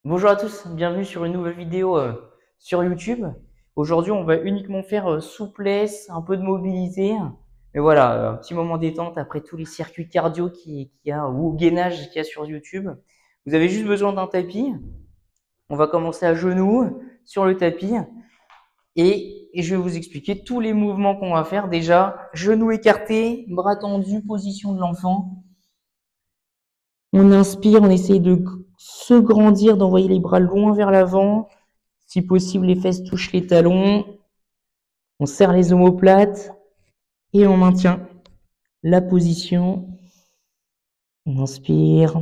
Bonjour à tous, bienvenue sur une nouvelle vidéo sur YouTube. Aujourd'hui, on va uniquement faire souplesse, un peu de mobilité. Mais voilà, un petit moment détente après tous les circuits cardio qu'il y a ou gainage qu'il y a sur YouTube. Vous avez juste besoin d'un tapis. On va commencer à genoux sur le tapis et je vais vous expliquer tous les mouvements qu'on va faire. Déjà, genoux écartés, bras tendus, position de l'enfant. On inspire, on essaye de se grandir, d'envoyer les bras loin vers l'avant. Si possible, les fesses touchent les talons. On serre les omoplates et on maintient la position. On inspire.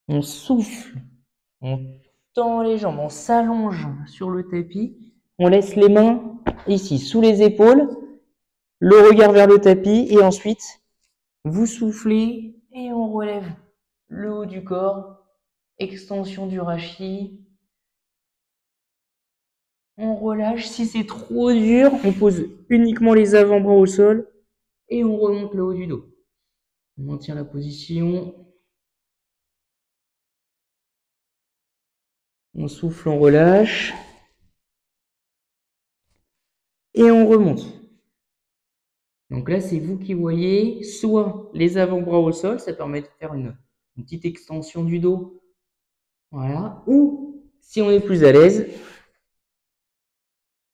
On souffle. On tend les jambes. On s'allonge sur le tapis. On laisse les mains ici, sous les épaules. Le regard vers le tapis. Et ensuite, vous soufflez et on relève le haut du corps. Extension du rachis. On relâche. Si c'est trop dur, on pose uniquement les avant-bras au sol et on remonte le haut du dos. On maintient la position. On souffle, on relâche. Et on remonte. Donc là, c'est vous qui voyez soit les avant-bras au sol, ça permet de faire une petite extension du dos. Voilà. Ou, si on est plus à l'aise,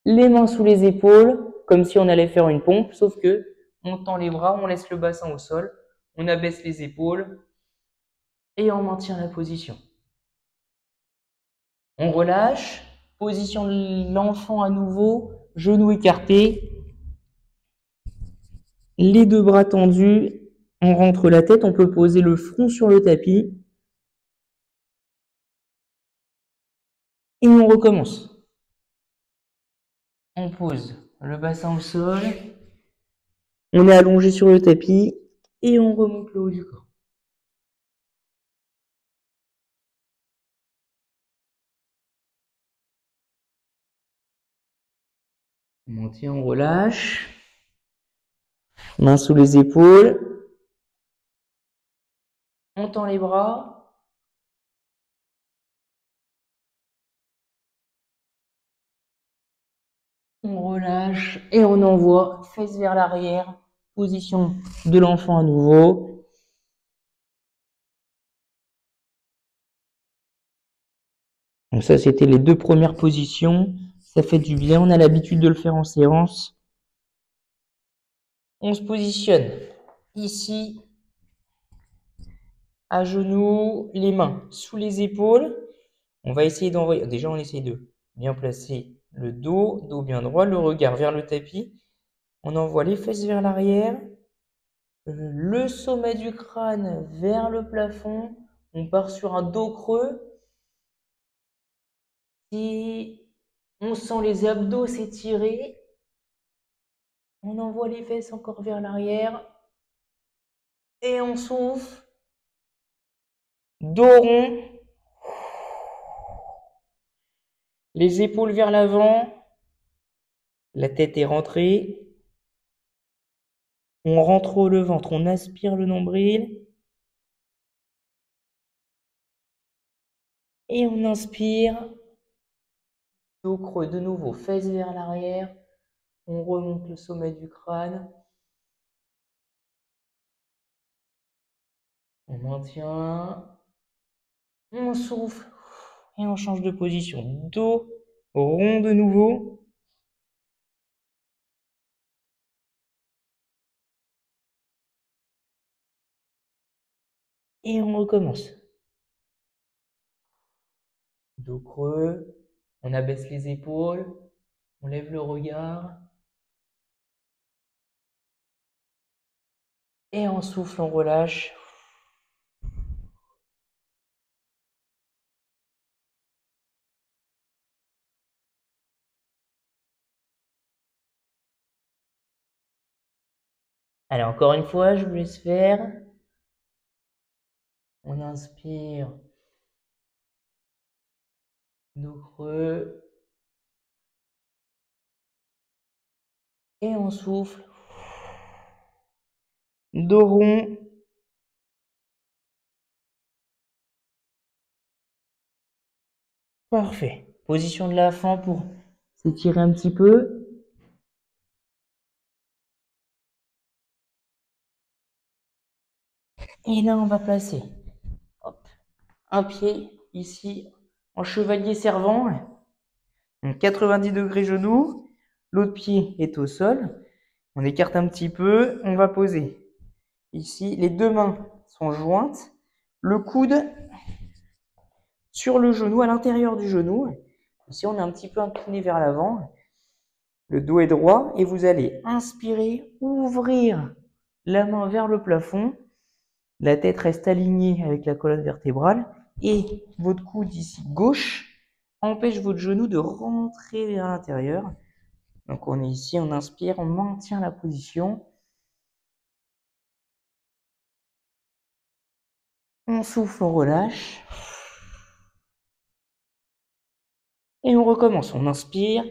les mains sous les épaules, comme si on allait faire une pompe, sauf que on tend les bras, on laisse le bassin au sol, on abaisse les épaules et on maintient la position. On relâche, position de l'enfant à nouveau, genoux écartés, les deux bras tendus, on rentre la tête, on peut poser le front sur le tapis et on recommence. On pose le bassin au sol, on est allongé sur le tapis et on remonte le haut du corps. On maintient, on relâche, mains sous les épaules, on tend les bras, on relâche et on envoie fesses vers l'arrière, position de l'enfant à nouveau. Donc ça, c'était les deux premières positions. Ça fait du bien, on a l'habitude de le faire en séance. On se positionne ici, à genoux, les mains sous les épaules. On va essayer d'envoyer, déjà on essaye de bien placer le dos, dos bien droit, le regard vers le tapis. On envoie les fesses vers l'arrière, le sommet du crâne vers le plafond. On part sur un dos creux. Si on sent les abdos s'étirer, on envoie les fesses encore vers l'arrière et on souffle. Dos rond, les épaules vers l'avant, la tête est rentrée. On rentre le ventre, on aspire le nombril. Et on inspire. Dos creux de nouveau, fesses vers l'arrière. On remonte le sommet du crâne. On maintient. On souffle. Et on change de position. Dos rond de nouveau. Et on recommence. Dos creux. On abaisse les épaules. On lève le regard. Et on souffle, on relâche. Allez, encore une fois, je vous laisse faire. On inspire. Dos creux. Et on souffle. Dos rond. Parfait. Position de la fin pour s'étirer un petit peu. Et là, on va placer hop, un pied ici en chevalier servant. Donc 90 degrés genou. L'autre pied est au sol. On écarte un petit peu. On va poser ici. Les deux mains sont jointes. Le coude sur le genou, à l'intérieur du genou. Ici, on est un petit peu incliné vers l'avant. Le dos est droit et vous allez inspirer, ouvrir la main vers le plafond. La tête reste alignée avec la colonne vertébrale et votre coude ici gauche empêche votre genou de rentrer vers l'intérieur. Donc on est ici, on inspire, on maintient la position. On souffle, on relâche. Et on recommence. On inspire.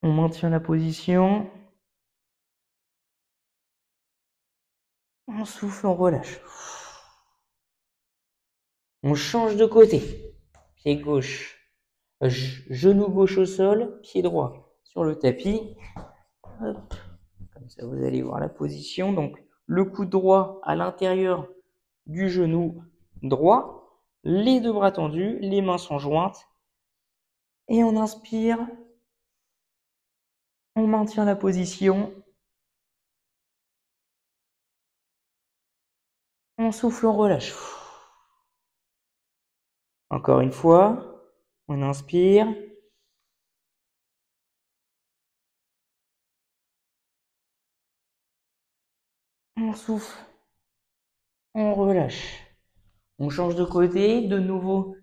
On maintient la position. On souffle, on relâche. On change de côté. Pied gauche. Genou gauche au sol, pied droit sur le tapis. Hop. Comme ça, vous allez voir la position. Donc, le coude droit à l'intérieur du genou droit. Les deux bras tendus, les mains sont jointes. Et on inspire. On maintient la position. On souffle, on relâche. Encore une fois. On inspire. On souffle. On relâche. On change de côté. De nouveau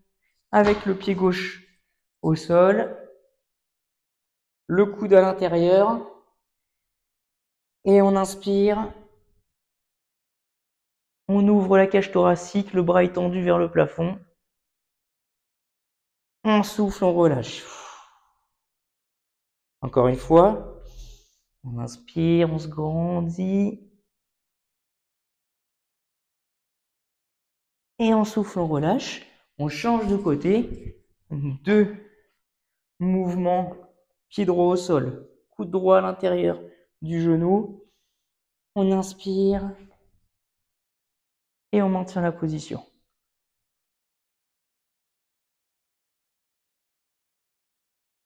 avec le pied gauche au sol. Le coude à l'intérieur. Et on inspire. On ouvre la cage thoracique, le bras est tendu vers le plafond. On souffle, on relâche. Encore une fois. On inspire, on se grandit. Et on souffle, on relâche. On change de côté. Deux mouvements. Pied droit au sol. Coude droit à l'intérieur du genou. On inspire. Et on maintient la position.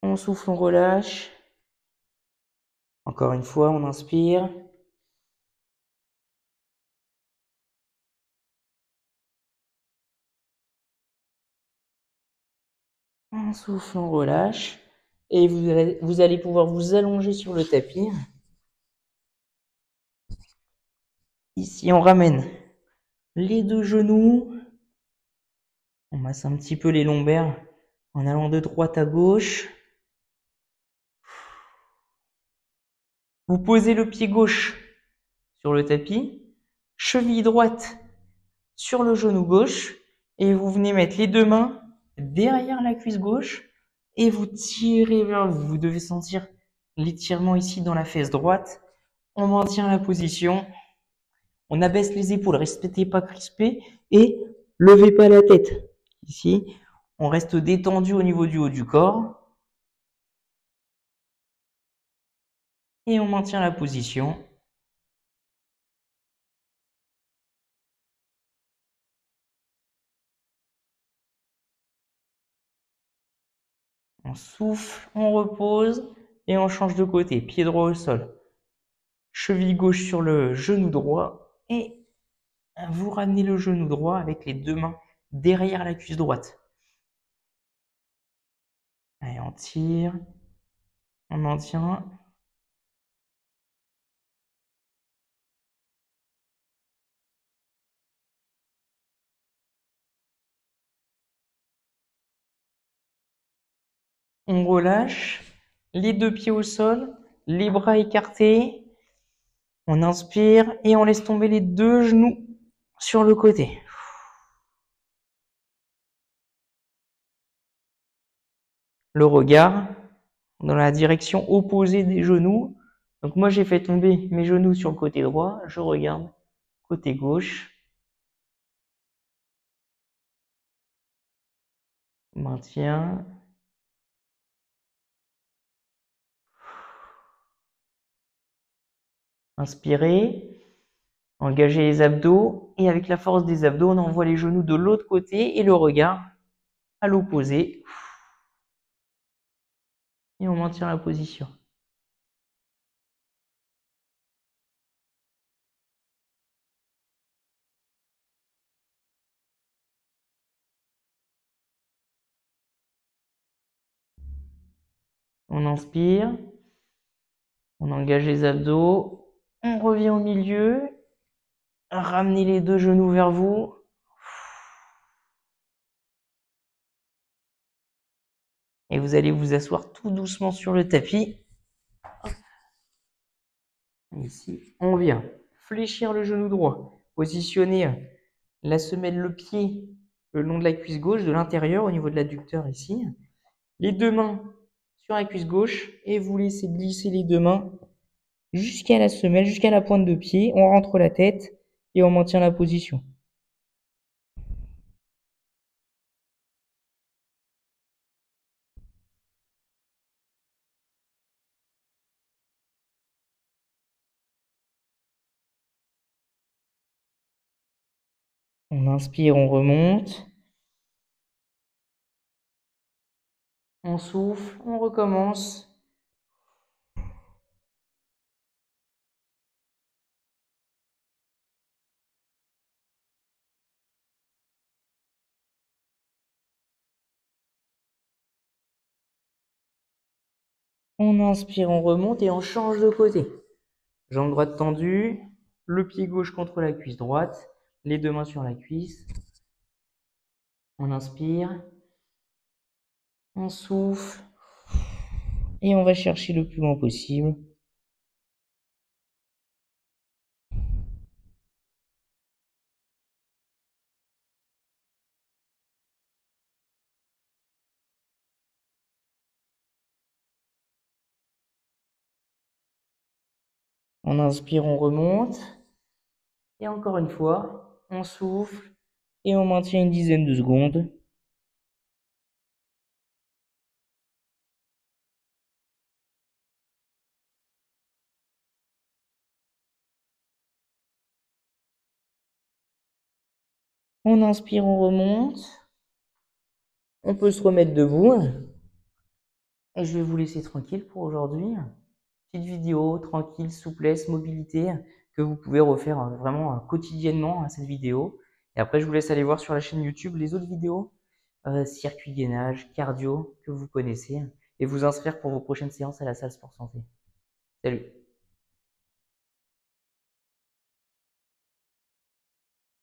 On souffle, on relâche. Encore une fois, on inspire. On souffle, on relâche. Et vous allez pouvoir vous allonger sur le tapis. Ici, on ramène les deux genoux. On masse un petit peu les lombaires en allant de droite à gauche. Vous posez le pied gauche sur le tapis, cheville droite sur le genou gauche et vous venez mettre les deux mains derrière la cuisse gauche et vous tirez vers vous. Vous devez sentir l'étirement ici dans la fesse droite. On maintient la position. On abaisse les épaules, restez pas crispé et levez pas la tête. Ici, on reste détendu au niveau du haut du corps. Et on maintient la position. On souffle, on repose et on change de côté. Pied droit au sol. Cheville gauche sur le genou droit et vous ramenez le genou droit avec les deux mains derrière la cuisse droite. Allez, on tire, on maintient. On relâche, les deux pieds au sol, les bras écartés. On inspire et on laisse tomber les deux genoux sur le côté. Le regard dans la direction opposée des genoux. Donc moi j'ai fait tomber mes genoux sur le côté droit, je regarde côté gauche. Maintien. Inspirez. Engagez les abdos. Et avec la force des abdos, on envoie les genoux de l'autre côté et le regard à l'opposé. Et on maintient la position. On inspire. On engage les abdos. On revient au milieu. Ramenez les deux genoux vers vous. Et vous allez vous asseoir tout doucement sur le tapis. Ici, on vient fléchir le genou droit. Positionner la semelle, le pied, le long de la cuisse gauche, de l'intérieur, au niveau de l'adducteur ici. Les deux mains sur la cuisse gauche. Et vous laissez glisser les deux mains jusqu'à la semelle, jusqu'à la pointe de pied. On rentre la tête et on maintient la position. On inspire, on remonte. On souffle, on recommence. On inspire, on remonte et on change de côté. Jambe droite tendue, le pied gauche contre la cuisse droite, les deux mains sur la cuisse. On inspire, on souffle et on va chercher le plus loin possible. On inspire, on remonte. Et encore une fois, on souffle et on maintient une dizaine de secondes. On inspire, on remonte. On peut se remettre debout. Et je vais vous laisser tranquille pour aujourd'hui. Petite vidéo, tranquille, souplesse, mobilité, que vous pouvez refaire vraiment quotidiennement cette vidéo. Et après, je vous laisse aller voir sur la chaîne YouTube les autres vidéos, circuit gainage, cardio, que vous connaissez, et vous inscrire pour vos prochaines séances à la salle Sport Santé. Salut!